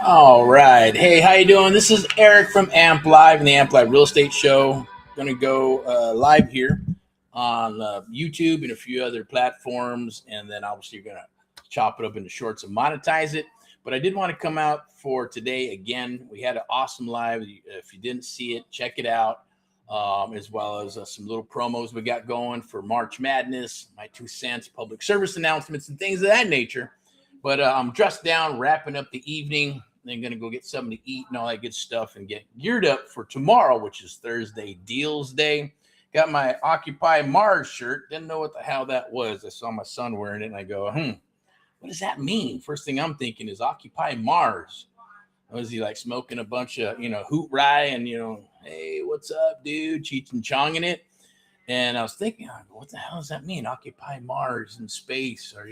All right. Hey, how you doing? This is Eric from Amp Live and the Amp Live Real Estate Show. Going to go live here on YouTube and a few other platforms, and then obviously you're going to chop it up into shorts and monetize it. But I did want to come out for today again. We had an awesome live. If you didn't see it, check it out. As well as some little promos we got going for March Madness, my 2 cents, public service announcements, and things of that nature. But I'm dressed down, wrapping up the evening. Then going to go get something to eat and all that good stuff and get geared up for tomorrow, which is Thursday Deals Day. Got my Occupy Mars shirt. Didn't know what the hell that was. I saw my son wearing it and I go, what does that mean? First thing I'm thinking is Occupy Mars. Was he like smoking a bunch of, hoot rye and, hey, what's up, dude? Cheech and Chonging it. And I was thinking, what the hell does that mean? Occupy Mars in space or,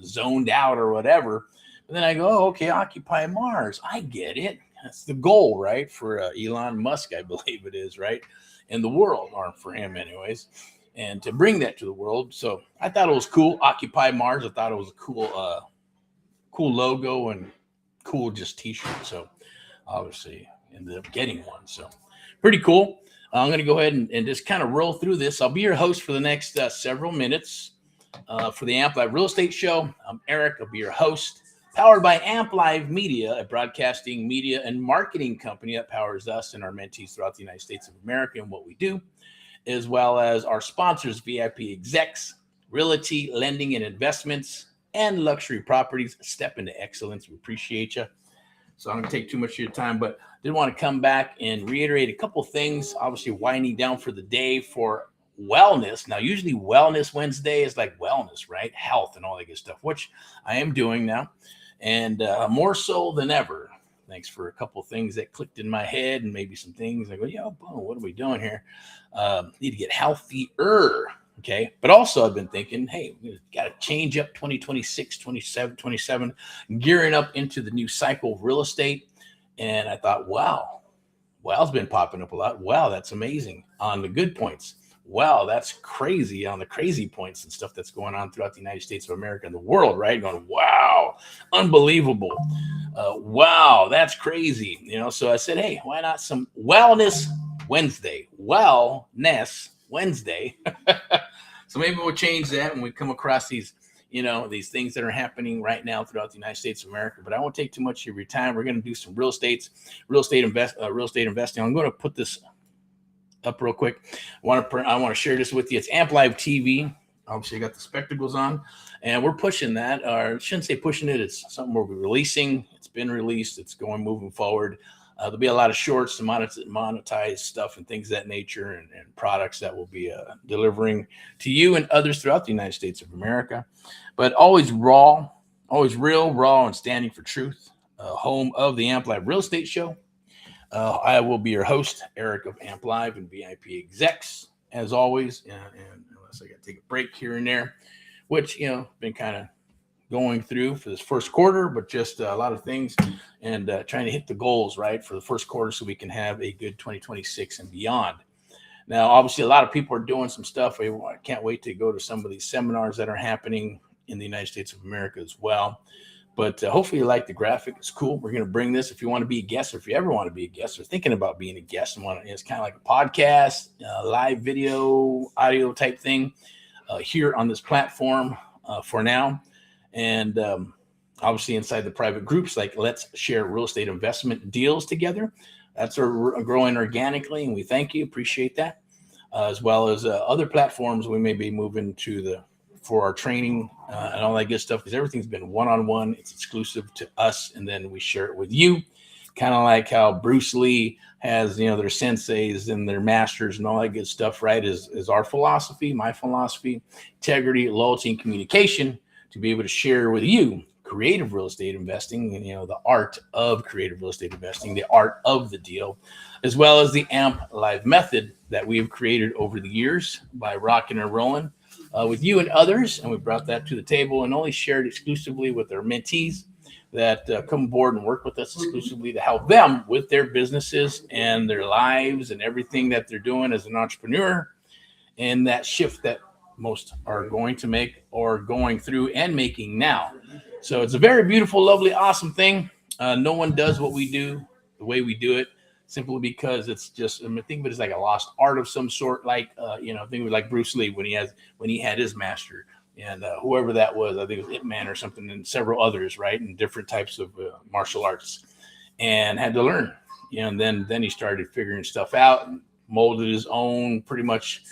zoned out or whatever. But then I go, oh, okay, Occupy Mars. I get it. That's the goal, right? For Elon Musk, I believe it is, right? And the world, or for him anyways. And to bring that to the world. So I thought it was cool. Occupy Mars. I thought it was a cool logo and cool just t-shirt. So obviously ended up getting one. So pretty cool. I'm going to go ahead and just kind of roll through this. I'll be your host for the next several minutes for the Amp Live Real Estate Show. I'm Eric. I'll be your host. Powered by Amp Live Media, a broadcasting media and marketing company that powers us and our mentees throughout the United States of America and what we do, as well as our sponsors, VIP Execs, Realty, Lending and Investments, and Luxury Properties. Step into excellence. We appreciate you. So I'm going to take too much of your time, but did want to come back and reiterate a couple things. Obviously, winding down for the day for wellness. Now, usually Wellness Wednesday is like wellness, right? Health and all that good stuff, which I am doing now. And more so than ever, thanks for a couple of things that clicked in my head and maybe some things. I go, boom, what are we doing here? Need to get healthier. Okay. But also I've been thinking, hey, we got to change up 2026, 27, gearing up into the new cycle of real estate. And I thought, wow, wow's been popping up a lot. Wow, that's amazing on the good points. Wow, that's crazy on the crazy points and stuff that's going on throughout the United States of America and the world, right? Going, wow, unbelievable. Wow, that's crazy. So I said, hey, why not some Wellness Wednesday? Wellness Wednesday. So maybe we'll change that when we come across these things that are happening right now throughout the United States of America. But I won't take too much of your time. We're going to do some real estate investing. I'm going to put this up real quick. I want to share this with you. It's Amp Live TV. Obviously, I got the spectacles on, and we're pushing that. Or I shouldn't say pushing it. It's something we're releasing. It's been released. It's moving forward. There'll be a lot of shorts to monetize stuff and things of that nature, and products that will be delivering to you and others throughout the United States of America. But always raw, always real, raw, and standing for truth. Home of the Amp Live Real Estate Show. I will be your host, Eric of Amp Live and VIP Execs, as always. And unless I got to take a break here and there, which, been kind of going through for this first quarter, but just a lot of things and trying to hit the goals, right, for the first quarter so we can have a good 2026 and beyond. Now, obviously, a lot of people are doing some stuff. I can't wait to go to some of these seminars that are happening in the United States of America as well. But hopefully you like the graphic. It's cool. We're going to bring this. If you want to be a guest, or if you ever want to be a guest or thinking about being a guest, it's kind of like a podcast, live video, audio type thing here on this platform for now. And obviously inside the private groups, like Let's Share Real Estate Investment Deals Together. That's growing organically, and we thank you. Appreciate that. As well as other platforms we may be moving to for our training and all that good stuff, because everything's been one-on-one. It's exclusive to us, and then we share it with you. Kind of like how Bruce Lee has, their senseis and their masters and all that good stuff, right? Is our philosophy, my philosophy, integrity, loyalty, and communication to be able to share with you creative real estate investing, and the art of creative real estate investing, the art of the deal, as well as the Amp Live method that we have created over the years by rocking and rolling with you and others. And we brought that to the table and only shared exclusively with our mentees that come aboard and work with us exclusively to help them with their businesses and their lives and everything that they're doing as an entrepreneur, and that shift that most are going to make or going through and making now. So it's a very beautiful, lovely, awesome thing. No one does what we do the way we do it, simply because it's just, I mean, think of it as like a lost art of some sort. Like, think of it like Bruce Lee when he had his master, and whoever that was, I think it was Ip Man or something, and several others, right, and different types of martial arts, and had to learn. And then he started figuring stuff out and molded his own pretty much,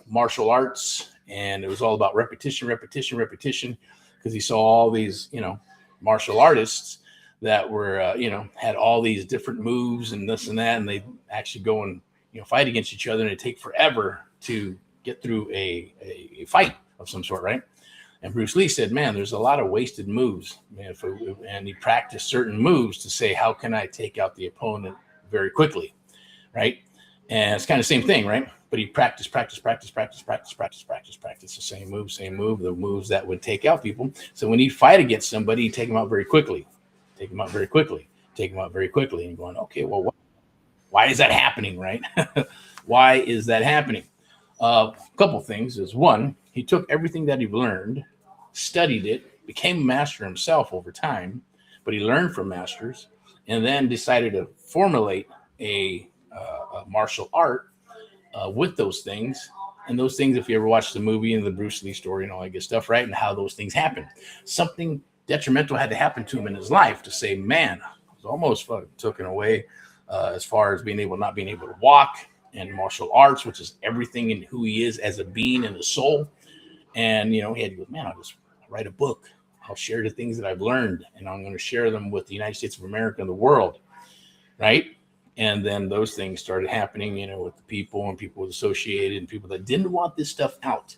martial arts, and it was all about repetition, repetition, repetition, because he saw all these, martial artists that were, had all these different moves and this and that, and they actually go and fight against each other, and it take forever to get through a fight of some sort, right? And Bruce Lee said, "Man, there's a lot of wasted moves, man." And he practiced certain moves to say, "How can I take out the opponent very quickly?" Right? And it's kind of the same thing, right? But he practiced the same move, the moves that would take out people. So when he'd fight against somebody, he'd take them out very quickly, take them out very quickly, take them out very quickly, and going, okay, well, why is that happening, right? Why is that happening? A couple things is, one, he took everything that he learned, studied it, became a master himself over time, but he learned from masters, and then decided to formulate a martial art with those things. And those things, if you ever watched the movie and the Bruce Lee story and all that good stuff, right, and how those things happened, something detrimental had to happen to him in his life to say, man, I was almost taken away as far as not being able to walk, and martial arts, which is everything in who he is as a being and a soul. And, he had to go, man, I'll just write a book. I'll share the things that I've learned, and I'm going to share them with the United States of America and the world, right? And then those things started happening, with the people and people associated and people that didn't want this stuff out.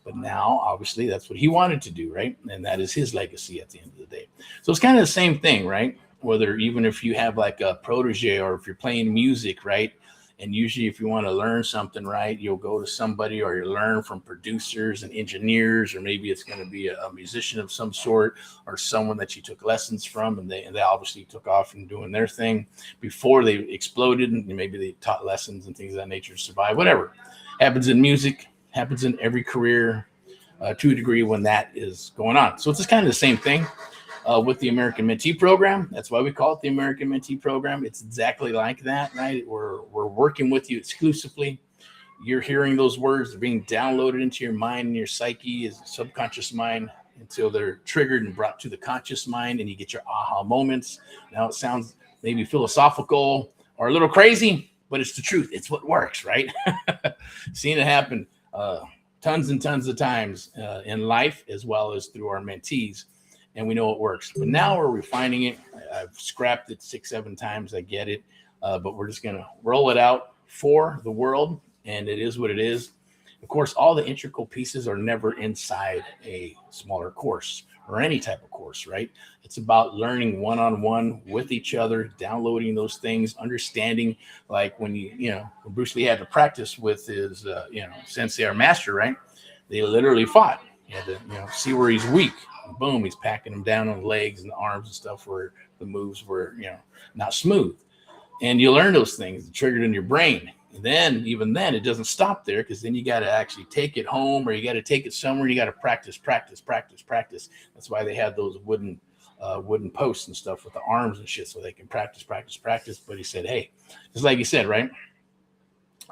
But now, obviously, that's what he wanted to do, right? And that is his legacy at the end of the day. So it's kind of the same thing, right? Whether even if you have like a protege or if you're playing music, right? And usually if you want to learn something, right, you'll go to somebody, or you learn from producers and engineers, or maybe it's going to be a musician of some sort, or someone that you took lessons from, and they obviously took off and doing their thing before they exploded, and maybe they taught lessons and things of that nature to survive. Whatever happens in music happens in every career to a degree when that is going on. So it's just kind of the same thing. With the American Mentee Program. That's why we call it the American Mentee Program. It's exactly like that, right? We're working with you exclusively. You're hearing those words, they're being downloaded into your mind and your psyche, as subconscious mind, until they're triggered and brought to the conscious mind, and you get your aha moments. Now it sounds maybe philosophical or a little crazy, but it's the truth. It's what works, right? Seen it happen tons and tons of times in life, as well as through our mentees. And we know it works. But now we're refining it. I've scrapped it 6-7 times. I get it. But we're just going to roll it out for the world. And it is what it is. Of course, all the integral pieces are never inside a smaller course or any type of course, right? It's about learning one-on-one with each other, downloading those things, understanding, like when when Bruce Lee had to practice with his, sensei or master, right? They literally fought. He had to, see where he's weak. Boom, he's packing them down on the legs and the arms and stuff where the moves were, not smooth. And you learn those things triggered in your brain. And then, even then, it doesn't stop there, because then you got to actually take it home, or you got to take it somewhere. You got to practice. That's why they had those wooden posts and stuff with the arms and shit, so they can practice. But he said, hey, just like you said, right?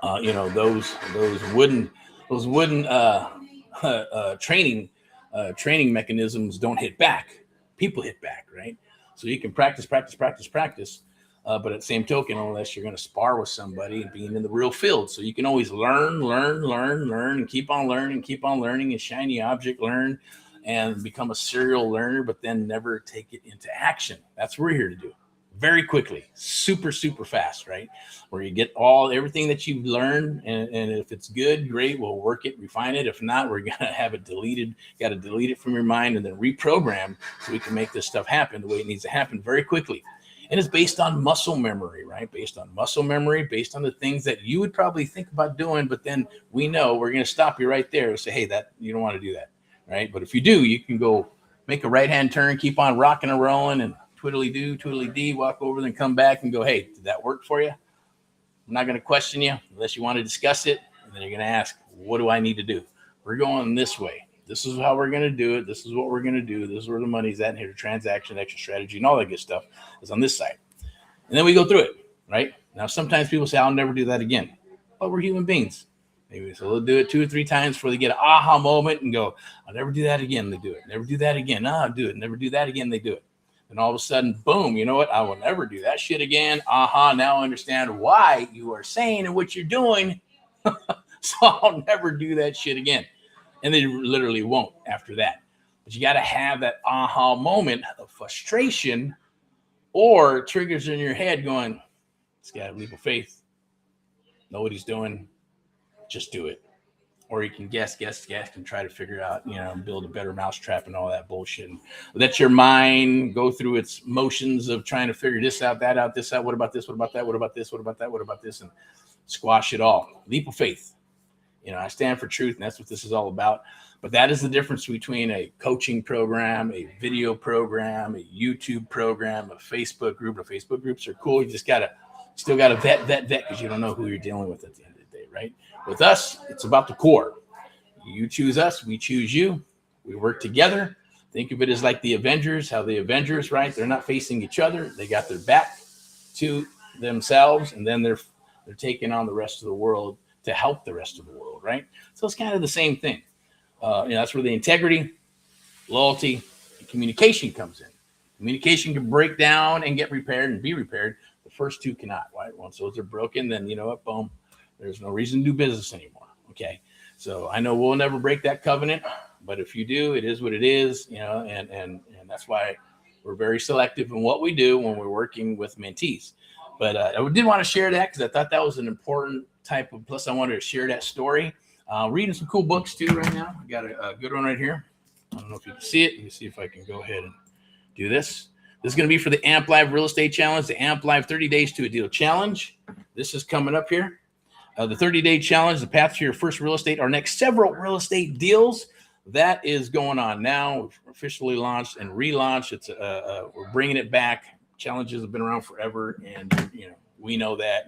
Those wooden training mechanisms don't hit back. People hit back, right? So you can practice. But at the same token, unless you're going to spar with somebody and being in the real field. So you can always learn, and keep on learning, and shiny object learn, and become a serial learner, but then never take it into action. That's what we're here to do. Very quickly, super fast, right? Where you get everything that you've learned, and if it's good, great, we'll work it, refine it. If not, we're gonna have it deleted. Got to delete it from your mind and then reprogram, so we can make this stuff happen the way it needs to happen very quickly. And it's based on muscle memory, right? Based on the things that you would probably think about doing, but then we know we're going to stop you right there and say, hey, that you don't want to do that, right? But if you do, you can go make a right-hand turn, keep on rocking and rolling, and twiddly-dee, walk over, then come back and go, hey, did that work for you? I'm not going to question you unless you want to discuss it, and then you're going to ask, what do I need to do? We're going this way. This is how we're going to do it. This is what we're going to do. This is where the money's at. And here, the transaction, extra strategy, and all that good stuff is on this side. And then we go through it, right? Now, sometimes people say, I'll never do that again. But we're human beings. Maybe so they'll do it 2 or 3 times before they get an aha moment and go, I'll never do that again. They do it. Never do that again. No, I'll do it. Never do that again. They do it. And all of a sudden, boom, you know what? I will never do that shit again. Aha, now I understand why you are saying and what you're doing. So I'll never do that shit again. And they literally won't after that. But you got to have that aha moment of frustration or triggers in your head going, it's got a leap of faith. Know what he's doing. Just do it. Or you can guess, and try to figure out, build a better mousetrap and all that bullshit. And let your mind go through its motions of trying to figure this out, that out, this out. What about this? What about that? What about this? What about that? What about this? And squash it all. Leap of faith. I stand for truth, and that's what this is all about. But that is the difference between a coaching program, a video program, a YouTube program, a Facebook group. The Facebook groups are cool. You just still gotta vet, because you don't know who you're dealing with at the end of the day, right? With us, it's about the core. You choose us, we choose you. We work together. Think of it as like the Avengers, how the Avengers, right? They're not facing each other. They got their back to themselves, and then they're taking on the rest of the world to help the rest of the world, right? So it's kind of the same thing. That's where the integrity, loyalty, and communication comes in. Communication can break down and get repaired and be repaired. The first two cannot, right? Once those are broken, then you know what? Boom. There's no reason to do business anymore. Okay. So I know we'll never break that covenant, but if you do, it is what it is, and that's why we're very selective in what we do when we're working with mentees. But I did want to share that because I thought that was an important type of, plus I wanted to share that story. Reading some cool books too right now. I got a good one right here. I don't know if you can see it. Let me see if I can go ahead and do this. This is going to be for the AMP Live Real Estate Challenge, the AMP Live 30 Days to a Deal Challenge. This is coming up here. The 30-day challenge, the path to your first real estate, our next several real estate deals. That is going on now. We've officially launched and relaunched. It's we're bringing it back. Challenges have been around forever, and we know that.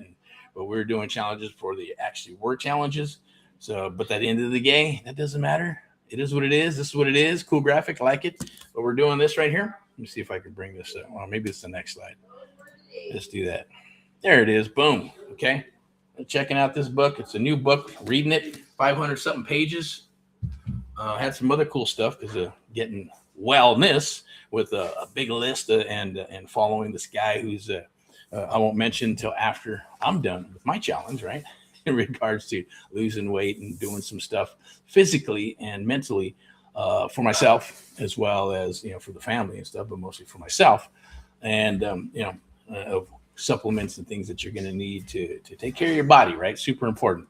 But we're doing challenges for the actually were challenges. So, but at the end of the day, that doesn't matter. It is what it is. This is what it is. Cool graphic, I like it. But we're doing this right here. Let me see if I can bring this up. Well, maybe it's the next slide. Let's do that. There it is. Boom. Okay. Checking out this book. It's a new book. Reading it. 500 something pages. Had some other cool stuff because of getting wellness with a big list and following this guy who's I won't mention until after I'm done with my challenge, right? In regards to losing weight and doing some stuff physically and mentally for myself, as well as for the family and stuff, but mostly for myself, and of supplements and things that you're going to need to take care of your body, right? Super important.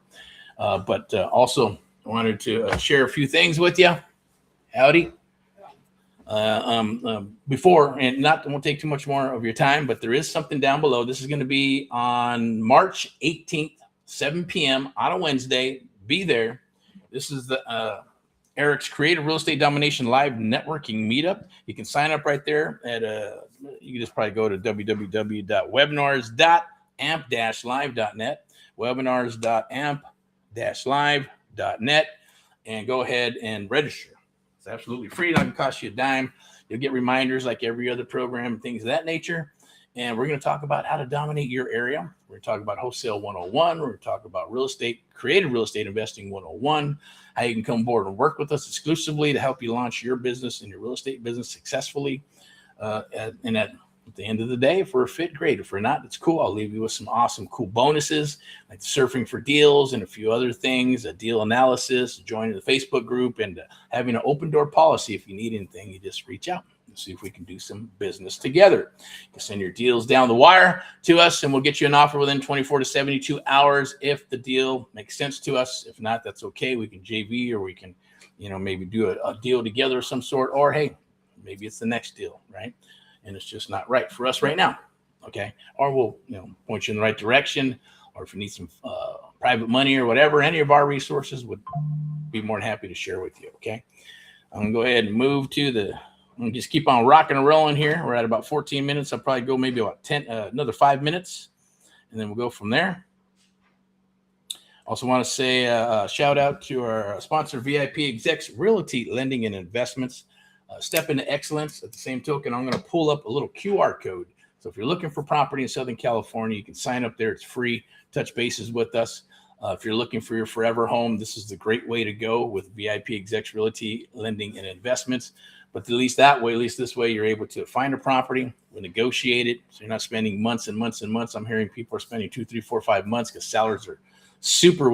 But also wanted to share a few things with you. Howdy. Before, and won't take too much more of your time, but there is something down below. This is going to be on March 18th, 7 p.m. on a Wednesday. Be there. This is the Eric's Creative Real Estate Domination Live Networking Meetup. You can sign up right there at you can just probably go to www.webinars.amp-live.net, webinars.amp-live.net, and go ahead and register. It's absolutely free. It doesn't cost you a dime. You'll get reminders like every other program, things of that nature. And we're going to talk about how to dominate your area. We're going to talk about wholesale 101. We're going to talk about real estate, creative real estate investing 101, how you can come aboard and work with us exclusively to help you launch your business and your real estate business successfully. And at the end of the day, if we're fit, great. If we're not, it's cool. I'll leave you with some awesome, cool bonuses like surfing for deals and a few other things, a deal analysis, joining the Facebook group, and having an open door policy. If you need anything, you just reach out and see if we can do some business together. You can send your deals down the wire to us, and we'll get you an offer within 24 to 72 hours if the deal makes sense to us. If not, that's okay. We can JV, or we can, maybe do a deal together of some sort, or hey, maybe it's the next deal, right? And it's just not right for us right now, okay? Or we'll, point you in the right direction, or if you need some private money or whatever, any of our resources would be more than happy to share with you, okay? I'm gonna go ahead and move to I'm gonna just keep on rocking and rolling here. We're at about 14 minutes. I'll probably go maybe about another 5 minutes, and then we'll go from there. Also want to say a shout out to our sponsor, VIP Execs Realty Lending and Investments. Step into excellence. At the same token, I'm going to pull up a little QR code. So if you're looking for property in Southern California, you can sign up there. It's free. Touch bases with us. If you're looking for your forever home, this is the great way to go with VIP Execs Realty Lending and Investments. But at least this way, you're able to find a property, we'll negotiate it. So you're not spending months and months and months. I'm hearing people are spending 2, 3, 4, 5 months because sellers are super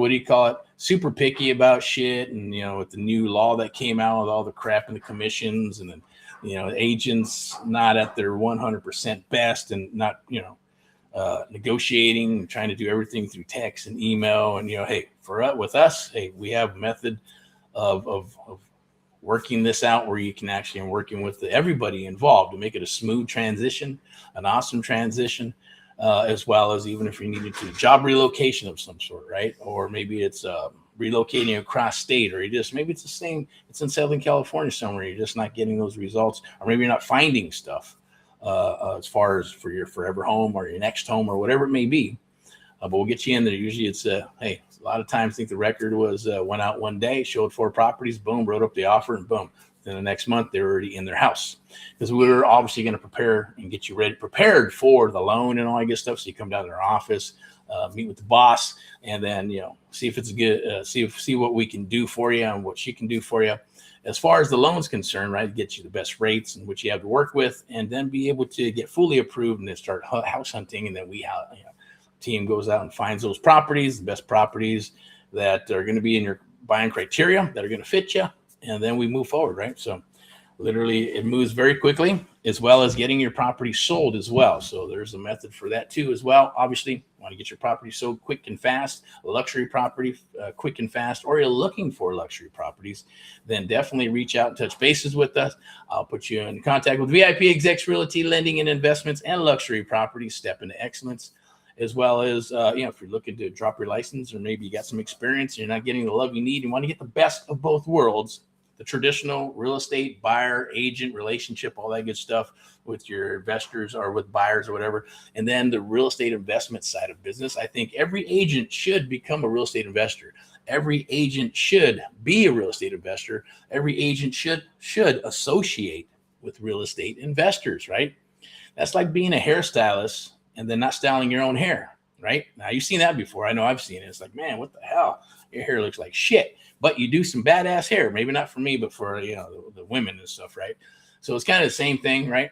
picky about shit. And, with the new law that came out with all the crap and the commissions and then, agents not at their 100% best and not, negotiating and trying to do everything through text and email. And, hey, with us, hey, we have a method of working this out where you can actually, and working with everybody involved to make it a smooth transition, an awesome transition. As well as even if you needed to job relocation of some sort, right? Or maybe it's relocating across state, or maybe it's the same. It's in Southern California somewhere. You're just not getting those results, or maybe you're not finding stuff as far as for your forever home or your next home or whatever it may be. But we'll get you in there. Usually it's hey, a lot of times I think the record was went out one day, showed 4 properties, boom, wrote up the offer, and boom. Then the next month they're already in their house, because we're obviously going to prepare and get you prepared for the loan and all that good stuff. So you come down to our office, meet with the boss, and then see if it's good, see what we can do for you and what she can do for you as far as the loan's concerned, right? Get you the best rates and what you have to work with, and then be able to get fully approved and then start house hunting. And then team goes out and finds those properties, the best properties that are going to be in your buying criteria that are going to fit you. And then we move forward, right? So literally it moves very quickly, as well as getting your property sold as well. So there's a method for that too as well. Obviously, you want to get your property sold quick and fast, a luxury property quick and fast, or you're looking for luxury properties, then definitely reach out and touch bases with us. I'll put you in contact with VIP Execs Realty Lending and Investments and Luxury Properties. Step into excellence. As well as, if you're looking to drop your license, or maybe you got some experience and you're not getting the love you need, you want to get the best of both worlds, the traditional real estate buyer agent relationship, all that good stuff with your investors or with buyers or whatever. And then the real estate investment side of business. I think every agent should become a real estate investor. Every agent should be a real estate investor. Every agent should associate with real estate investors, right? That's like being a hairstylist and then not styling your own hair, right? Now, you've seen that before. I know I've seen it. It's like, man, what the hell? Your hair looks like shit. But you do some badass hair. Maybe not for me, but for, the women and stuff, right? So it's kind of the same thing, right?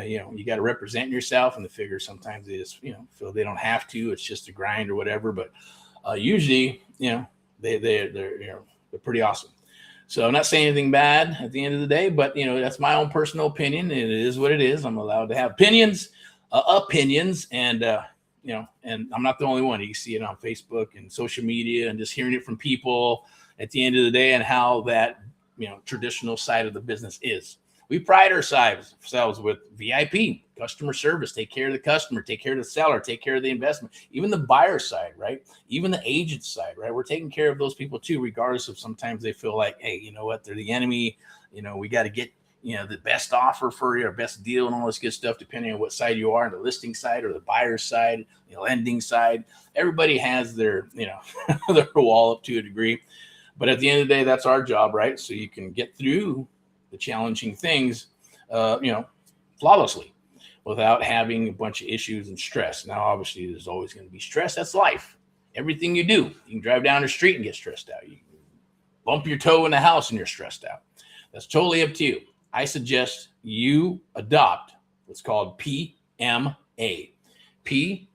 You got to represent yourself, and the figure sometimes they just, feel they don't have to. It's just a grind or whatever. But usually, they're pretty awesome. So I'm not saying anything bad at the end of the day, but, that's my own personal opinion. And it is what it is. I'm allowed to have opinions, and, and I'm not the only one. You see it on Facebook and social media and just hearing it from people at the end of the day, and how that, traditional side of the business is. We pride ourselves with VIP, customer service, take care of the customer, take care of the seller, take care of the investment, even the buyer side, right? Even the agent side, right? We're taking care of those people too, regardless of sometimes they feel like, hey, you know what, they're the enemy. We got to get, the best offer for you, or best deal and all this good stuff, depending on what side you are, the listing side or the buyer side, the lending side. Everybody has their, their wall up to a degree. But at the end of the day, that's our job, right? So you can get through the challenging things, flawlessly without having a bunch of issues and stress. Now, obviously, there's always going to be stress. That's life. Everything you do, you can drive down the street and get stressed out. You can bump your toe in the house and you're stressed out. That's totally up to you. I suggest you adopt what's called PMA. PMA.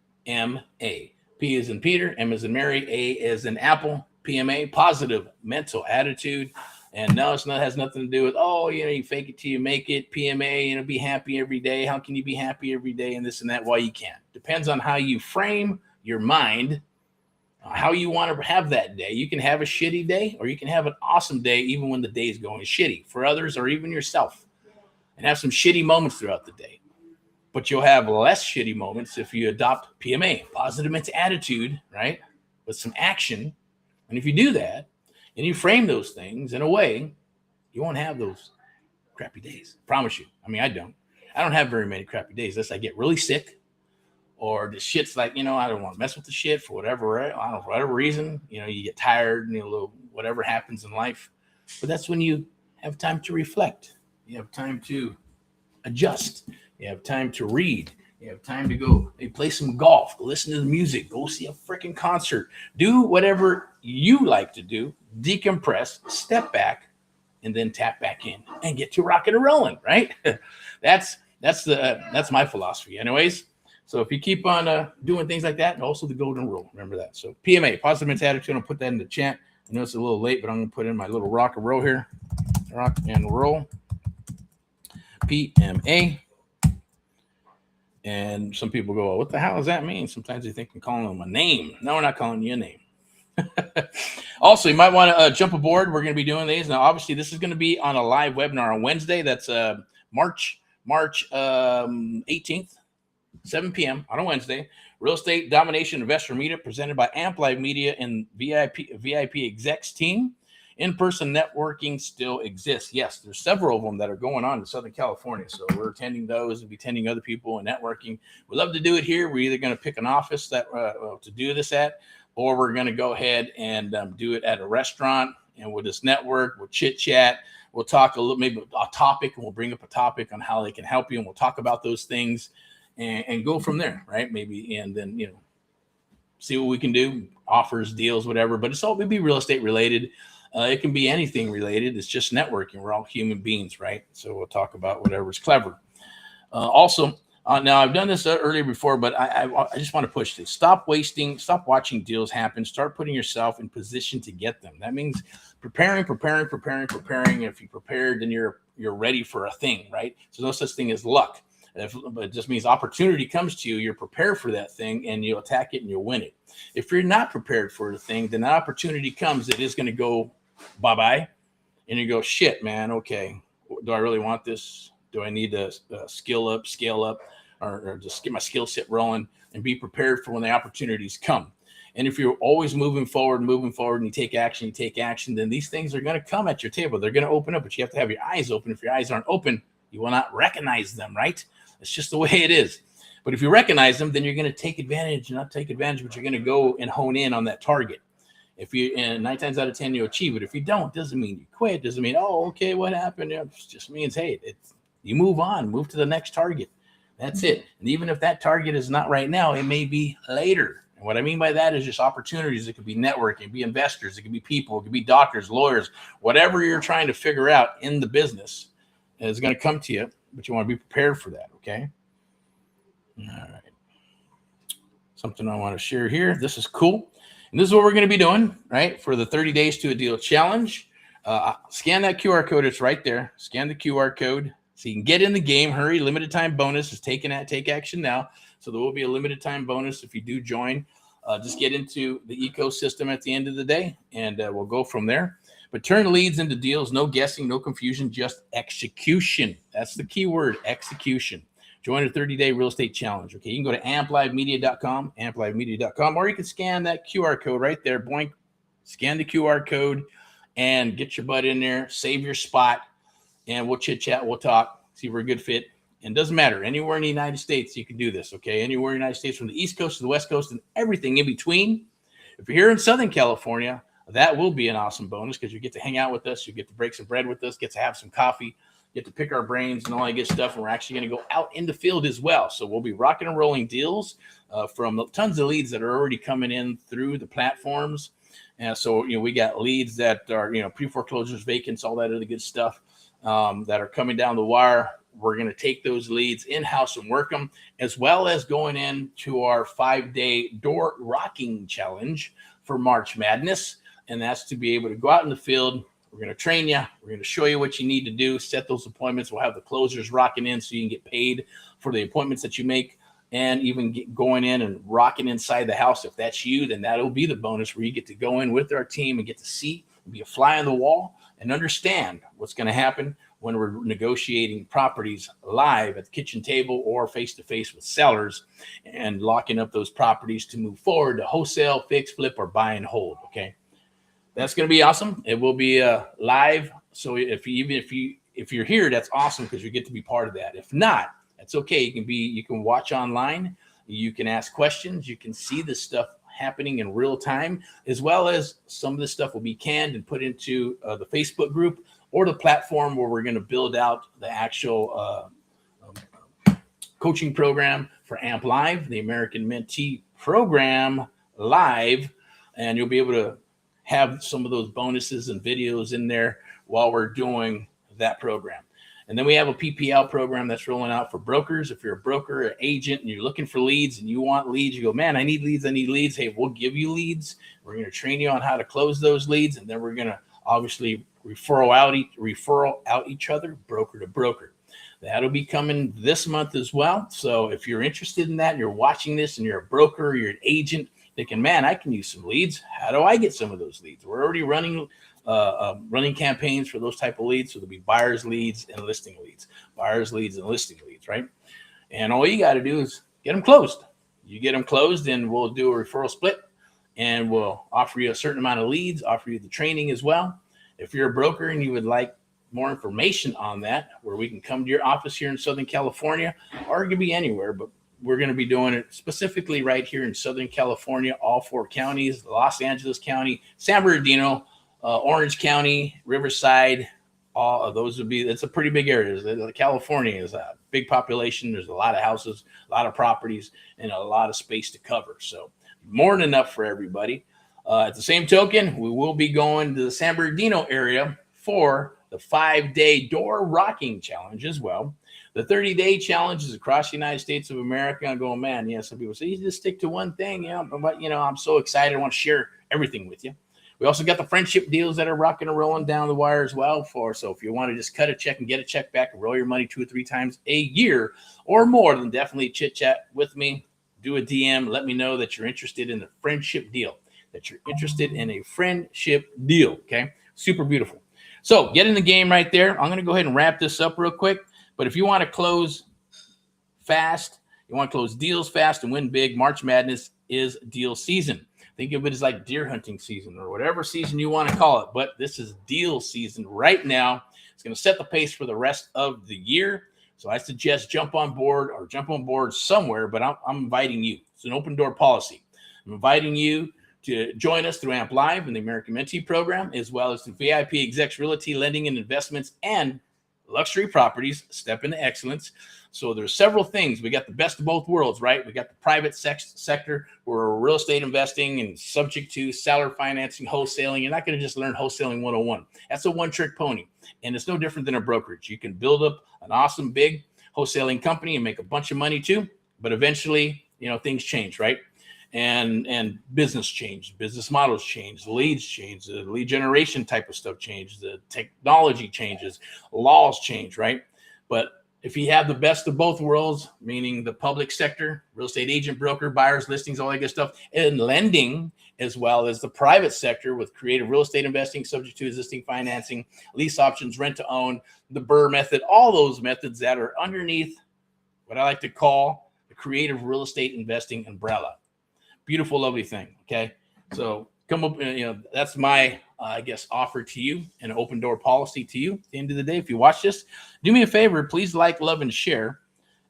P is in Peter, M is in Mary, A is in Apple. PMA, positive mental attitude. And no, it has nothing to do with, you fake it till you make it. PMA, be happy every day. How can you be happy every day and this and that? Well, you can't. Depends on how you frame your mind, how you want to have that day. You can have a shitty day, or you can have an awesome day even when the day is going shitty for others or even yourself, and have some shitty moments throughout the day. But you'll have less shitty moments if you adopt PMA, positive mental attitude, right? With some action. And if you do that and you frame those things in a way, you won't have those crappy days. I promise you. I mean, I don't have very many crappy days unless I get really sick, or the shit's like, I don't want to mess with the shit for whatever, I don't know, for whatever reason, you get tired and whatever happens in life. But that's when you have time to reflect. You have time to adjust. You have time to read. You have time to go play some golf, go listen to the music, go see a freaking concert, do whatever you like to do, decompress, step back, and then tap back in and get to rocking and rolling, right? That's my philosophy, anyways. So if you keep on doing things like that, and also the golden rule, remember that. So PMA, positive mental attitude. I'll put that in the chat. I know it's a little late, but I'm gonna put in my little rock and roll here. Rock and roll. PMA. And some people go, what the hell does that mean? Sometimes they think I'm calling them a name. No, we're not calling you a name. Also, you might want to jump aboard. We're going to be doing these. Now, obviously, this is going to be on a live webinar on Wednesday. That's March 18th, 7 p.m. on a Wednesday. Real Estate Domination Investor Meetup presented by Amp Live Media and VIP execs team. In-person networking still exists. Yes, there's several of them that are going on in Southern California. So we're attending those and be attending other people and networking. We love to do it here. We're either going to pick an office that to do this at, or we're going to go ahead and do it at a restaurant, and we'll just network, we'll chit chat, we'll talk a little, maybe a topic, and we'll bring up a topic on how they can help you, and we'll talk about those things and go from there, right? Maybe, and then, see what we can do, offers, deals, whatever, but it's all maybe real estate related. It can be anything related. It's just networking. We're all human beings, right? So we'll talk about whatever's clever. Also, now I've done this earlier before, but I just want to push this. Stop watching deals happen. Start putting yourself in position to get them. That means preparing. If you prepared, then you're ready for a thing, right? So no such thing as luck. But it just means opportunity comes to you. You're prepared for that thing, and you'll attack it and you'll win it. If you're not prepared for the thing, then that opportunity comes. It is going to go bye-bye, and you go, shit, man, okay, do I really want this? Do I need to scale up, or just get my skill set rolling and be prepared for when the opportunities come? And if you're always moving forward, and you take action, then these things are going to come at your table. They're going to open up, but you have to have your eyes open. If your eyes aren't open, you will not recognize them, right? It's just the way it is. But if you recognize them, then you're going to take advantage, but you're going to go and hone in on that target. If you, and 9 times out of 10, you achieve it. If you don't, doesn't mean you quit. Doesn't mean, oh, okay, what happened? It just means, hey, you move on, move to the next target. That's it. And even if that target is not right now, it may be later. And what I mean by that is just opportunities. It could be networking, it could be investors, it could be people, it could be doctors, lawyers, whatever you're trying to figure out in the business is going to come to you, but you want to be prepared for that, okay? All right. Something I want to share here. This is cool. And this is what we're going to be doing, right? For the 30 days to a deal challenge. Scan that QR code. It's right there. Scan the QR code so you can get in the game. Hurry. Limited time bonus is take action now. So there will be a limited time bonus if you do join. Just get into the ecosystem at the end of the day, and we'll go from there. But turn leads into deals. No guessing, no confusion, just execution. That's the key word, execution. Join a 30-day real estate challenge. Okay, you can go to amplivemedia.com, or you can scan that QR code right there. Boink, scan the QR code and get your butt in there. Save your spot, and we'll chit-chat. We'll talk, see if we're a good fit. And it doesn't matter. Anywhere in the United States, you can do this, okay? Anywhere in the United States, from the East Coast to the West Coast and everything in between. If you're here in Southern California, that will be an awesome bonus because you get to hang out with us. You get to break some bread with us, get to have some coffee, get to pick our brains and all that good stuff. And we're actually going to go out in the field as well. So we'll be rocking and rolling deals from tons of leads that are already coming in through the platforms. And so, we got leads that are, pre-foreclosures, vacants, all that other good stuff that are coming down the wire. We're going to take those leads in-house and work them, as well as going into our 5-day door rocking challenge for March Madness. And that's to be able to go out in the field. We're going to train you. We're going to show you what you need to do, set those appointments. We'll have the closers rocking in so you can get paid for the appointments that you make, and even get going in and rocking inside the house. If that's you, then that'll be the bonus where you get to go in with our team and get to see and be a fly on the wall and understand what's going to happen when we're negotiating properties live at the kitchen table or face-to-face with sellers and locking up those properties to move forward to wholesale, fix, flip, or buy and hold, okay? That's going to be awesome. It will be live. So if you're here, that's awesome because you get to be part of that. If not, that's okay. You can watch online. You can ask questions. You can see this stuff happening in real time, as well as some of this stuff will be canned and put into the Facebook group or the platform where we're going to build out the actual coaching program for AMP Live, the American Mentee Program Live, and you'll be able to have some of those bonuses and videos in there while we're doing that program. And then we have a PPL program that's rolling out for brokers. If you're a broker or agent and you're looking for leads and you want leads, you go, man, I need leads. Hey, we'll give you leads. We're going to train you on how to close those leads. And then we're going to obviously referral out each other, broker to broker. That'll be coming this month as well. So if you're interested in that and you're watching this and you're a broker or you're an agent thinking, man, I can use some leads. How do I get some of those leads? We're already running campaigns for those type of leads. So there'll be buyers leads and listing leads, right? And all you got to do is get them closed. You get them closed and we'll do a referral split and we'll offer you a certain amount of leads, offer you the training as well. If you're a broker and you would like more information on that, where we can come to your office here in Southern California, or it could be anywhere, but we're going to be doing it specifically right here in Southern California, all 4 counties, Los Angeles County, San Bernardino, Orange County, Riverside. All of those would be, it's a pretty big area. California is a big population. There's a lot of houses, a lot of properties, and a lot of space to cover. So more than enough for everybody. At the same token, we will be going to the San Bernardino area for the 5-day door rocking challenge as well. The 30-day challenge is across the United States of America. I'm going, man, some people say, you just stick to one thing. But, I'm so excited. I want to share everything with you. We also got the friendship deals that are rocking and rolling down the wire as well. So if you want to just cut a check and get a check back and roll your money 2 or 3 times a year or more, then definitely chit chat with me. Do a DM. Let me know that you're interested in the friendship deal, Okay. Super beautiful. So get in the game right there. I'm going to go ahead and wrap this up real quick. But if you want to close fast, you want to close deals fast and win big, March Madness is deal season. Think of it as like deer hunting season or whatever season you want to call it. But this is deal season right now. It's going to set the pace for the rest of the year. So I suggest jump on board somewhere, but I'm inviting you. It's an open door policy. I'm inviting you to join us through AMP Live and the American Mentee Program, as well as the VIP Execs Realty Lending and Investments and Luxury Properties, Step into Excellence. So there's several things. We got the best of both worlds, right? We got the private sector where we're real estate investing and subject to seller financing, wholesaling. You're not going to just learn wholesaling 101. That's a one-trick pony. And it's no different than a brokerage. You can build up an awesome big wholesaling company and make a bunch of money too. But eventually, things change, right? And business change, business models change, leads change, the lead generation type of stuff changes, the technology changes, laws change, right? But if you have the best of both worlds, meaning the public sector, real estate agent, broker, buyers, listings, all that good stuff, and lending, as well as the private sector with creative real estate investing, subject to existing financing, lease options, rent to own, the BRRRR method, all those methods that are underneath what I like to call the creative real estate investing umbrella. Beautiful, lovely thing. Okay. So come up, that's my, offer to you, an open door policy to you. At the end of the day, if you watch this, do me a favor, please like, love, and share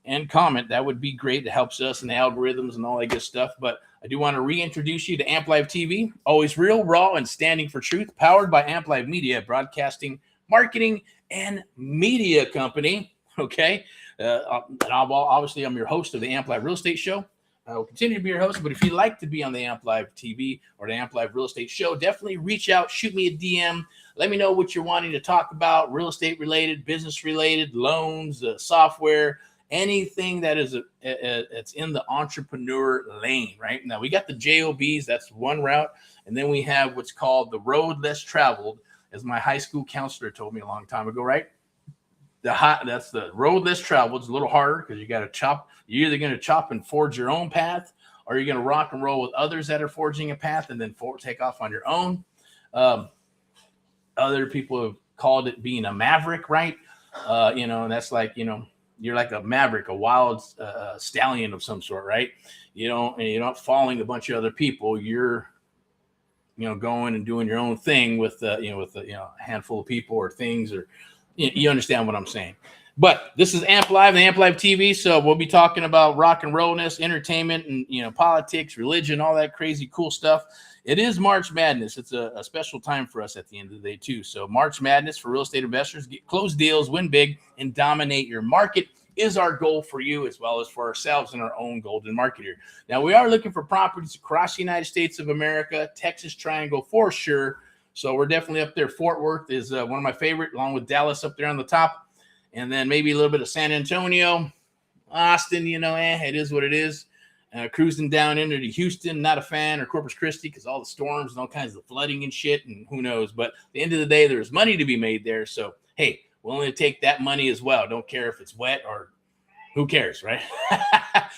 and comment. That would be great. It helps us and the algorithms and all that good stuff. But I do want to reintroduce you to AMP Live TV, always real, raw, and standing for truth, powered by AMP Live Media, broadcasting, marketing, and media company. Okay. And obviously, I'm your host of the AMP Live Real Estate Show. I will continue to be your host, but if you'd like to be on the AMP Live TV or the AMP Live Real Estate Show, definitely reach out, shoot me a DM. Let me know what you're wanting to talk about, real estate related, business related, loans, software, anything that is it's in the entrepreneur lane, right? Now, we got the JOBs, that's one route, and then we have what's called the road less traveled, as my high school counselor told me a long time ago, right? That's the road less traveled. It's a little harder because you got to chop. You're either going to chop and forge your own path, or you're going to rock and roll with others that are forging a path and then take off on your own. Other people have called it being a maverick, right? And that's like, you're like a maverick, a wild stallion of some sort, right? And you're not following a bunch of other people. You're, going and doing your own thing with a handful of people or things, or you understand what I'm saying. But this is Amp Live and Amp Live TV, so we'll be talking about rock and rollness, entertainment, and politics, religion, all that crazy cool stuff. It is March Madness. It's a special time for us at the end of the day too. So March Madness for real estate investors, close deals, win big, and dominate your market is our goal for you as well as for ourselves in our own golden market here. Now, we are looking for properties across the United States of America, Texas Triangle for sure. So we're definitely up there. Fort Worth is one of my favorite, along with Dallas up there on the top. And then maybe a little bit of San Antonio, Austin, it is what it is. Cruising down into Houston, not a fan, or Corpus Christi because all the storms and all kinds of flooding and shit, and who knows. But at the end of the day, there's money to be made there. So, hey, willing to take that money as well. Don't care if it's wet or who cares, right?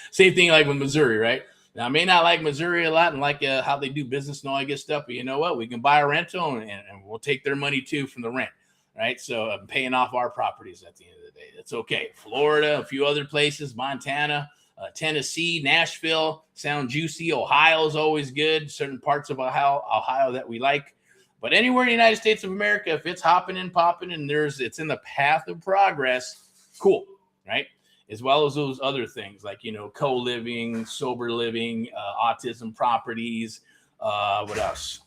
Same thing like with Missouri, right? Now, I may not like Missouri a lot and like how they do business and all that good stuff, but you know what? We can buy a rental and we'll take their money too from the rent, right? So I'm paying off our properties at the end of the day. That's okay. Florida, a few other places, Montana, Tennessee, Nashville, sound juicy. Ohio is always good. Certain parts of Ohio that we like. But anywhere in the United States of America, if it's hopping and popping and it's in the path of progress, cool, right? As well as those other things like, co-living, sober living, autism properties, what else?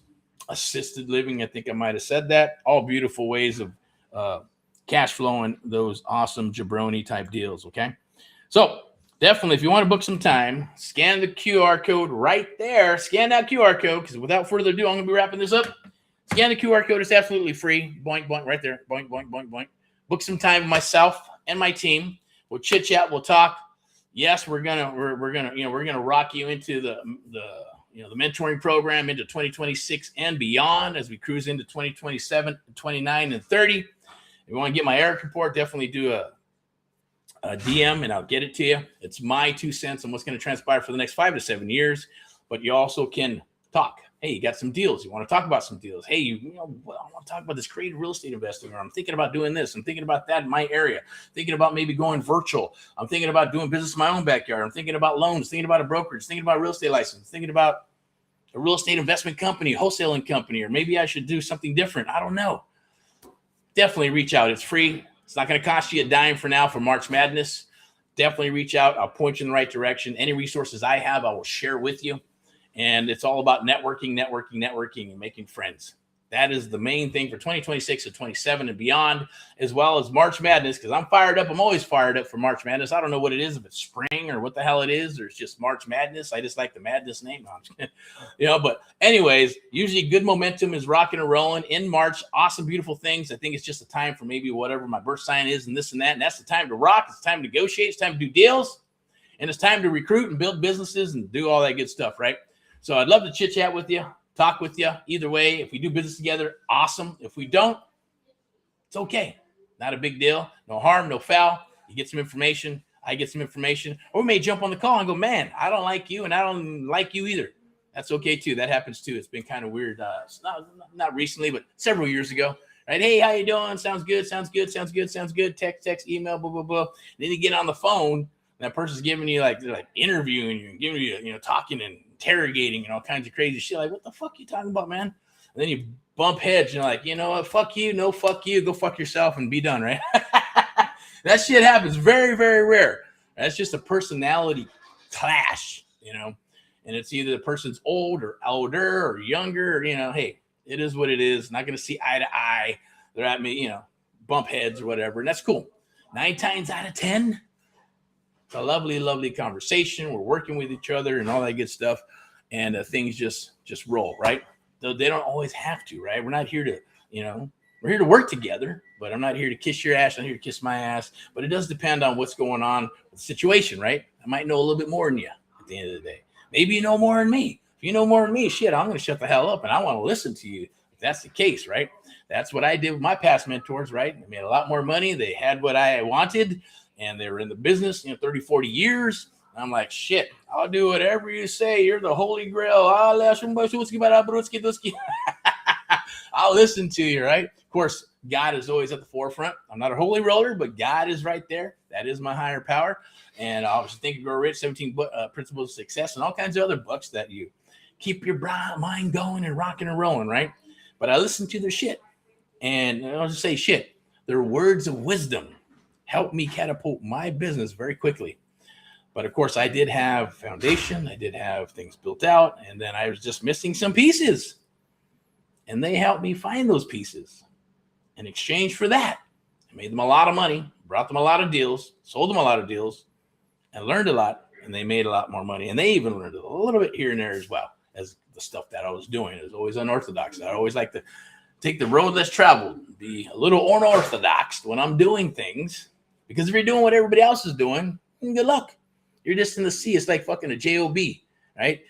Assisted living, I think I might have said that. All beautiful ways of cash flowing those awesome jabroni type deals, okay? So definitely, if you want to book some time, scan the QR code right there. Scan that QR code because without further ado, I'm going to be wrapping this up. Scan the QR code. It's absolutely free. Boink, boink, right there. Boink, boink, boink, boink. Book some time with myself and my team. We'll chit chat. We'll talk. Yes, we're gonna rock you into the mentoring program into 2026 and beyond as we cruise into 2027, 29, and 30. If you want to get my Eric report, definitely do a DM and I'll get it to you. It's my 2 cents on what's going to transpire for the next 5 to 7 years. But you also can talk. Hey, you got some deals. You want to talk about some deals. Hey, I want to talk about this creative real estate investing, or I'm thinking about doing this. I'm thinking about that in my area. Thinking about maybe going virtual. I'm thinking about doing business in my own backyard. I'm thinking about loans, thinking about a brokerage, thinking about a real estate license, thinking about a real estate investment company, wholesaling company, or maybe I should do something different. I don't know. Definitely reach out. It's free. It's not going to cost you a dime for now for March Madness. Definitely reach out. I'll point you in the right direction. Any resources I have, I will share with you. And it's all about networking, and making friends. That is the main thing for 2026 and 27 and beyond, as well as March Madness, because I'm fired up. I'm always fired up for March Madness. I don't know what it is, if it's spring or what the hell it is, or it's just March Madness. I just like the madness name. But anyways, usually good momentum is rocking and rolling in March. Awesome, beautiful things. I think it's just a time for maybe whatever my birth sign is and this and that. And that's the time to rock. It's time to negotiate. It's time to do deals. And it's time to recruit and build businesses and do all that good stuff, right? So I'd love to chit chat with you, talk with you. Either way, if we do business together, awesome. If we don't, it's okay. Not a big deal. No harm, no foul. You get some information. I get some information. Or we may jump on the call and go, man, I don't like you and I don't like you either. That's okay too. That happens too. It's been kind of weird. Not recently, but several years ago. Right? Hey, how you doing? Sounds good. Text, email, blah, blah, blah. And then you get on the phone. That person's giving you like interviewing you and giving you, talking and interrogating and all kinds of crazy shit. Like, what the fuck are you talking about, man? And then you bump heads and you're like, you know what? Fuck you. No, fuck you. Go fuck yourself and be done, right? That shit happens very, very rare. That's just a personality clash, and it's either the person's older or younger, hey, it is what it is. Not going to see eye to eye. They're at me, bump heads or whatever. And that's cool. 9 times out of 10, it's a lovely, lovely conversation. We're working with each other and all that good stuff. And things just roll, right? Though they don't always have to, right? We're not here to, we're here to work together, but I'm not here to kiss your ass. I'm here to kiss my ass. But it does depend on what's going on with the situation, right? I might know a little bit more than you at the end of the day. Maybe you know more than me. If you know more than me, shit, I'm going to shut the hell up and I want to listen to you. If that's the case, right? That's what I did with my past mentors, right? They made a lot more money. They had what I wanted. And they were in the business, 30, 40 years. I'm like, shit, I'll do whatever you say. You're the holy grail. I'll listen to you, right? Of course, God is always at the forefront. I'm not a holy roller, but God is right there. That is my higher power. And obviously, Think and Grow Rich, 17 Principles of Success, and all kinds of other books that you keep your mind going and rocking and rolling, right? But I listen to their shit. And I'll just say shit. They're words of wisdom. helped me catapult my business very quickly. But of course, I did have foundation. I did have things built out. And then I was just missing some pieces. And they helped me find those pieces. In exchange for that, I made them a lot of money, brought them a lot of deals, sold them a lot of deals, and learned a lot. And they made a lot more money. And they even learned a little bit here and there as well, as the stuff that I was doing. It was always unorthodox. I always like to take the road less traveled, be a little unorthodox when I'm doing things. Because if you're doing what everybody else is doing, good luck. You're just in the sea. It's like fucking a job, right?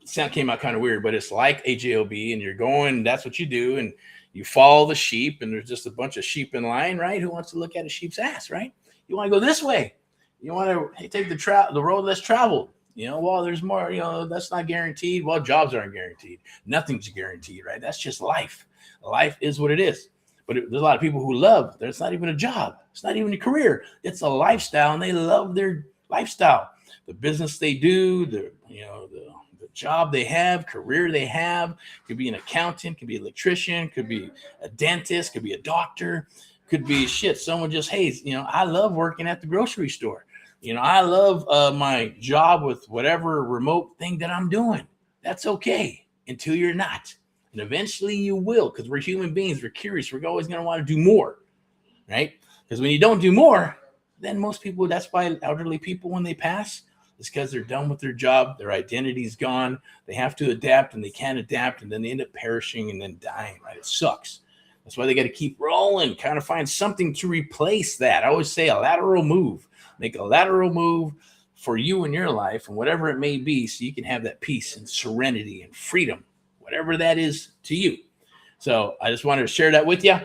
Sound came out kind of weird, but it's like a job, and you're going. That's what you do, and you follow the sheep. And there's just a bunch of sheep in line, right? Who wants to look at a sheep's ass, right? You want to go this way. You want to take the road less traveled. Well, there's more. That's not guaranteed. Well, jobs aren't guaranteed. Nothing's guaranteed, right? That's just life. Life is what it is. But there's a lot of people who love. It's not even a job. It's not even a career. It's a lifestyle, and they love their lifestyle, the business they do, the job they have, career they have. Could be an accountant, could be an electrician, could be a dentist, could be a doctor, could be someone just, hey, I love working at the grocery store. I love my job with whatever remote thing that I'm doing. That's okay until you're not. And eventually you will, because we're human beings. We're curious. We're always going to want to do more, right? Because when you don't do more, then most people, that's why elderly people, when they pass, it's because they're done with their job. Their identity's gone. They have to adapt, and they can't adapt, and then they end up perishing and then dying, right? It sucks. That's why they got to keep rolling, kind of find something to replace that. I always say a lateral move. Make a lateral move for you in your life, and whatever it may be, so you can have that peace and serenity and freedom, whatever that is to you. So I just wanted to share that with you.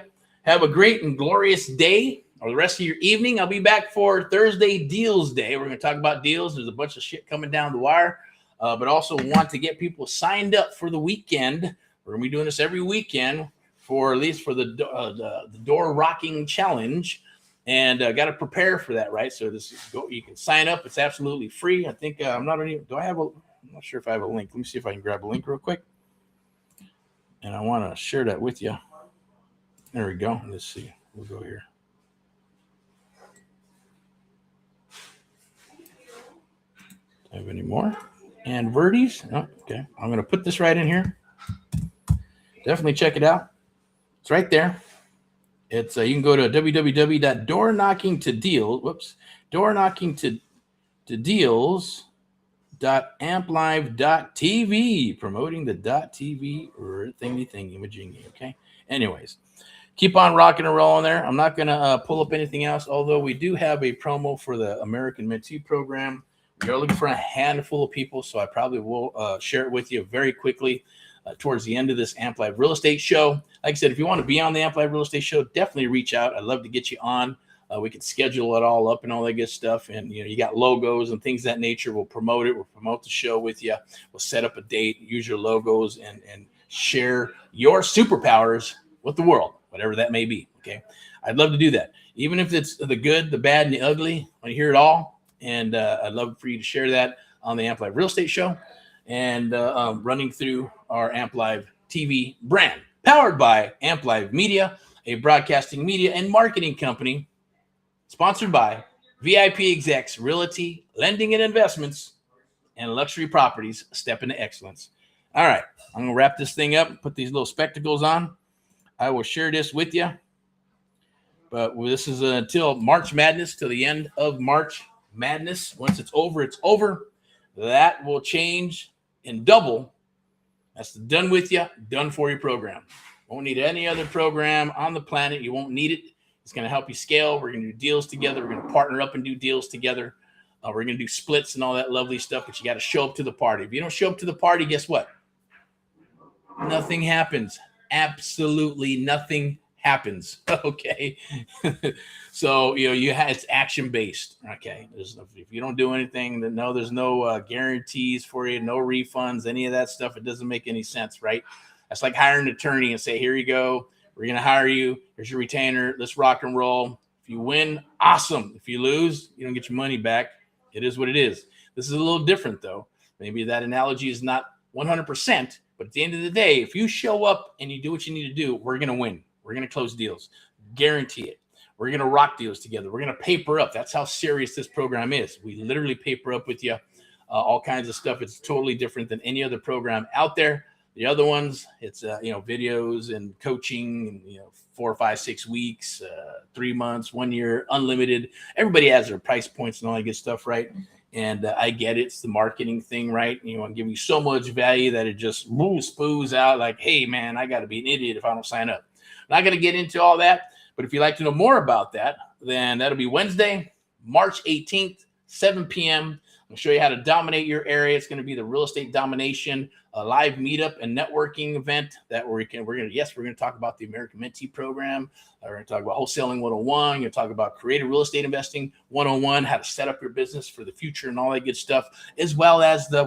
Have a great and glorious day, or the rest of your evening. I'll be back for Thursday Deals Day. We're going to talk about deals. There's a bunch of shit coming down the wire, but also want to get people signed up for the weekend. We're going to be doing this every weekend for at least for the door rocking challenge, and got to prepare for that, right? So you can sign up. It's absolutely free. I think I'm not sure if I have a link. Let me see if I can grab a link real quick, and I want to share that with you. There we go. Let's see. We'll go here. Have any more? And Verdes? Oh, okay. I'm going to put this right in here. Definitely check it out. It's right there. It's you can go to doorknocking to deals.amplive.tv, promoting the .tv or thingy. Okay. Anyways, keep on rocking and rolling there. I'm not going to pull up anything else, although we do have a promo for the American Mentee program. We are looking for a handful of people, so I probably will share it with you very quickly towards the end of this Amp Live Real Estate Show. Like I said, if you want to be on the Amp Live Real Estate Show, definitely reach out. I'd love to get you on. We can schedule it all up and all that good stuff. And, you got logos and things of that nature. We'll promote it. We'll promote the show with you. We'll set up a date, use your logos, and share your superpowers with the world, whatever that may be, okay? I'd love to do that. Even if it's the good, the bad, and the ugly, I want to hear it all. And I'd love for you to share that on the Amp Live Real Estate Show and running through our Amp Live TV brand, powered by Amp Live Media, a broadcasting media and marketing company, sponsored by VIP Execs, Realty, Lending and Investments, and Luxury Properties, a step into excellence. All right, I'm going to wrap this thing up, put these little spectacles on. I will share this with you. But this is until March Madness, till the end of March Madness. Once it's over, it's over. That will change and double. That's the done with you, done for you program. Won't need any other program on the planet. You won't need it. It's going to help you scale. We're going to do deals together. We're going to partner up and do deals together. We're going to do splits and all that lovely stuff, but you got to show up to the party. If you don't show up to the party, guess what? Nothing happens. Absolutely nothing happens. Okay. So, it's action based. Okay. If you don't do anything, then there's no guarantees for you, no refunds, any of that stuff. It doesn't make any sense, right? That's like hiring an attorney and say, here you go. We're going to hire you. Here's your retainer. Let's rock and roll. If you win, awesome. If you lose, you don't get your money back. It is what it is. This is a little different though. Maybe that analogy is not 100%, but at the end of the day, if you show up and you do what you need to do, we're going to win. We're going to close deals. Guarantee it. We're going to rock deals together. We're going to paper up. That's how serious this program is. We literally paper up with you all kinds of stuff. It's totally different than any other program out there. The other ones, it's videos and coaching, and 4, 5, 6 weeks, 3 months, 1 year, unlimited. Everybody has their price points and all that good stuff, right? And I get it. It's the marketing thing, right? I'm giving you so much value that it just spoos out like, hey, man, I got to be an idiot if I don't sign up. I'm not going to get into all that. But if you'd like to know more about that, then that'll be Wednesday, March 18th, 7 p.m. I'll show you how to dominate your area. It's going to be the real estate domination, a live meetup and networking event that we're going to talk about the American Mentee program. We're going to talk about wholesaling 101. We're going to talk about creative real estate investing 101, how to set up your business for the future and all that good stuff, as well as the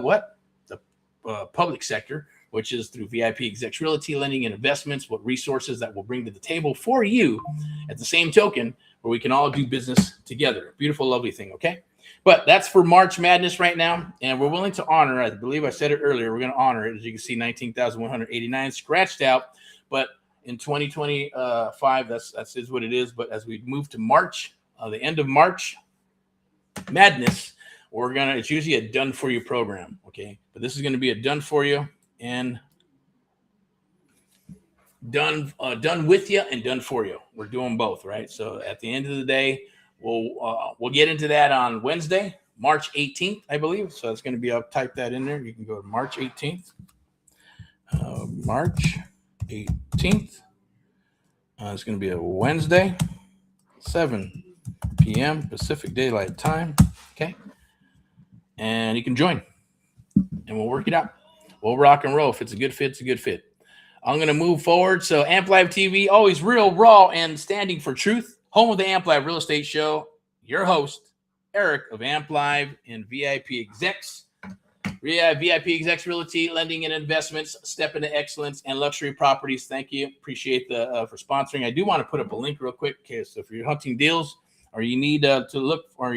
public sector, which is through VIP Execs Realty, lending and investments, what resources that will bring to the table for you at the same token where we can all do business together. Beautiful, lovely thing, okay? But that's for March Madness right now, and we're willing to honor, I believe I said it earlier, we're going to honor it. As you can see, 19,189 scratched out, but in 2025, that's is what it is. But as we move to March, the end of March Madness, it's usually a done for you program, okay? But this is going to be a done for you and done with you and done for you. We're doing both, right? So at the end of the day, we'll get into that on Wednesday, March 18th, I believe. So it's going to be, I'll type that in there. You can go to March 18th. March 18th. It's going to be a Wednesday, 7 p.m. Pacific Daylight Time. Okay. And you can join and we'll work it out. We'll rock and roll. If it's a good fit, it's a good fit. I'm going to move forward. So Amp Live TV, always real, raw, and standing for truth. Home of the Amp Live Real Estate Show. Your host, Eric of Amp Live and VIP Execs. VIP Execs Realty, lending and investments, step into excellence, and luxury properties. Thank you. Appreciate for sponsoring. I do want to put up a link real quick. Okay, so if you're hunting deals or you need to look, or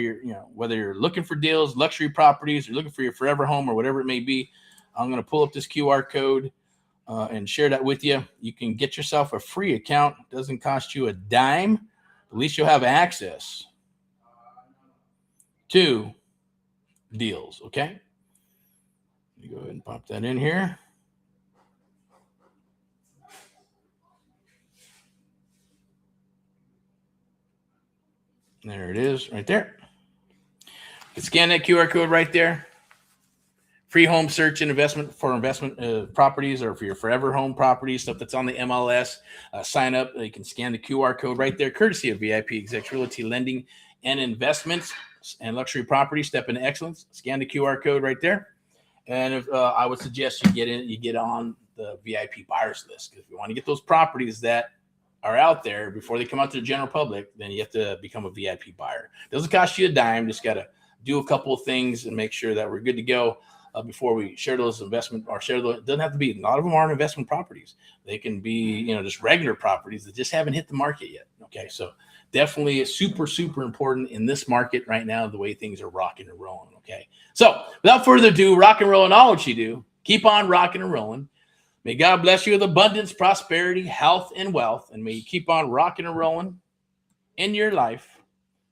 whether you're looking for deals, luxury properties, or looking for your forever home or whatever it may be, I'm going to pull up this QR code and share that with you. You can get yourself a free account. It doesn't cost you a dime. At least you'll have access to deals, okay? Let me go ahead and pop that in here. There it is right there. You can scan that QR code right there. Free home search and investment properties, or for your forever home properties, stuff that's on the MLS. Sign up. You can scan the QR code right there, courtesy of VIP Execs Realty, lending and investments and luxury properties. Step into excellence. Scan the QR code right there. And if, I would suggest you get on the VIP buyers list, because if you want to get those properties that are out there before they come out to the general public, then you have to become a VIP buyer. It doesn't cost you a dime. Just got to do a couple of things and make sure that we're good to go. Before we share those investment, or share those, it doesn't have to be, a lot of them aren't investment properties. They can be, just regular properties that just haven't hit the market yet. Okay. So definitely super, super important in this market right now, the way things are rocking and rolling. Okay. So without further ado, rock and roll and all what you do, keep on rocking and rolling. May God bless you with abundance, prosperity, health, and wealth. And may you keep on rocking and rolling in your life.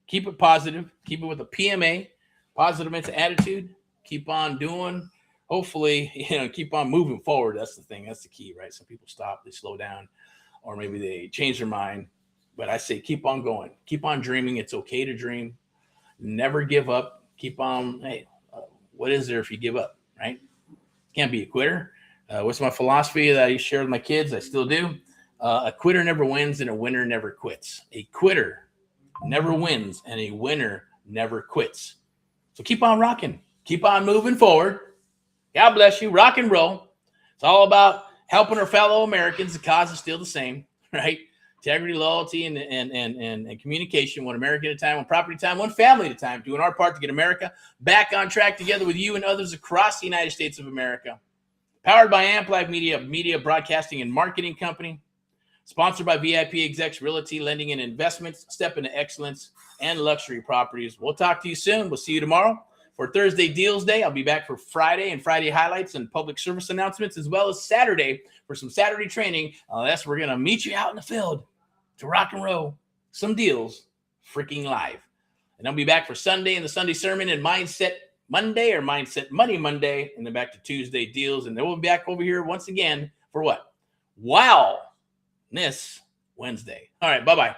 Keep it positive. Keep it with a PMA, positive mental attitude. Keep on doing, hopefully, keep on moving forward. That's the thing. That's the key, right? Some people stop, they slow down, or maybe they change their mind. But I say, keep on going. Keep on dreaming. It's okay to dream. Never give up. Keep on. Hey, what is there if you give up, right? Can't be a quitter. What's my philosophy that I share with my kids? I still do. A quitter never wins and a winner never quits. A quitter never wins and a winner never quits. So keep on rocking. Keep on moving forward. God bless you. Rock and roll. It's all about helping our fellow Americans. The cause is still the same, right? Integrity, loyalty, and communication. One American at a time, one property at a time, one family at a time. Doing our part to get America back on track together with you and others across the United States of America. Powered by Amp Live Media Broadcasting and Marketing Company. Sponsored by VIP Execs Realty, lending and investments. Step into excellence and luxury properties. We'll talk to you soon. We'll see you tomorrow for Thursday Deals Day. I'll be back for Friday and Friday highlights and public service announcements, as well as Saturday for some Saturday training. We're going to meet you out in the field to rock and roll. some deals freaking live. And I'll be back for Sunday and the Sunday sermon and Mindset Monday or Mindset Money Monday, and then back to Tuesday deals. And then we'll be back over here once again for what? Wildness Wednesday. All right, bye-bye.